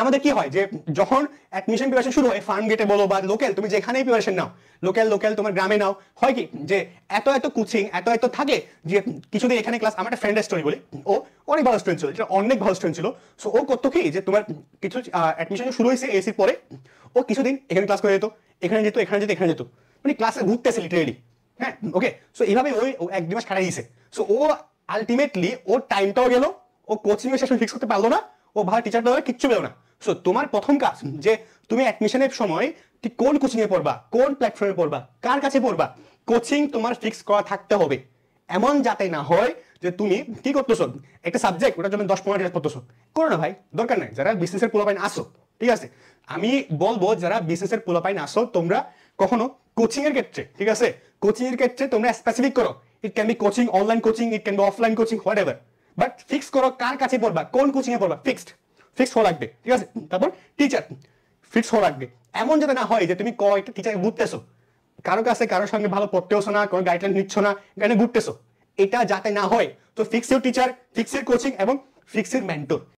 আমাদের কি হয় যে যখন অ্যাডমিশন প্রিপারেশন শুরু হয়, ফার্ম গেটে বলো বা লোকাল, তুমি যেখানেই প্রিপারেশন নাও, লোকাল তোমার গ্রামে নাও, হয় কি যে এত কোচিং এত থাকে যে কিছুদিন এখানে ক্লাস। আমার একটা ফ্রেন্ডের স্টোরি বলি, ও অনেক ভালো স্টুডেন্ট ছিল, অনেক ভালো স্টুডেন্ট ছিল। সো ও করতো কি যে তোমার কিছু অ্যাডমিশন শুরু হয়েছে এসির পরে, ও কিছুদিন এখানে ক্লাস করে যেত, এখানে যেত, মানে ক্লাসে ঘুরতেছে লিটারেলি। হ্যাঁ, ওকে। সো এইভাবে ওই 1-2 মাস খাটাই দিয়েছে। সো ও আলটিমেটলি ওর টাইমটাও গেল, ও কোচিং এর সেশন ফিক্স করতে পারলো না, ও ভালো টিচার দেওয়া কিচ্ছু পেলো না। সো তোমার প্রথম কাজ যে তুমি অ্যাডমিশনের সময় ঠিক কোন কোচিং এ পড়বা, কোন প্ল্যাটফর্মে পড়বা, কার কাছে পড়বা, কোচিং তোমার ফিক্স করা থাকতে হবে। এমন যাতে না হয় যে তুমি কি করতেছো, একটা সাবজেক্ট ওটার জন্য 10-15 পড়তেছো, করো না ভাই, দরকার নাই। যারা বিসিএস পোলাপাইন আসো, ঠিক আছে, আমি বলবো যারা বিসিএস পোলাপাইন আসো, তোমরা কখনো কোচিং এর ক্ষেত্রে, ঠিক আছে, কোচিং এর ক্ষেত্রে তোমরা স্পেসিফিক করো। It can be coaching, online coaching, it can be offline coaching, what ever, but fix করো কার কাছে পড়বা, কোন কোচিং এ পড়বা, ফিক্সড হওয়া লাগবে, ঠিক আছে। তারপর টিচার ফিক্স হওয়া লাগবে। এমন যাতে না হয় যে তুমি কয়েকটা টিচারকে ঘুরতেছো, কারো কাছে কারোর সঙ্গে ভালো পড়তেছো না, কোনো গাইডলাইন নিচ্ছ না, এখানে ঘুরতেছো, এটা যাতে না হয়। তো fix your teacher, fix your coaching এবং ফিক্স ইউর মেন্টর।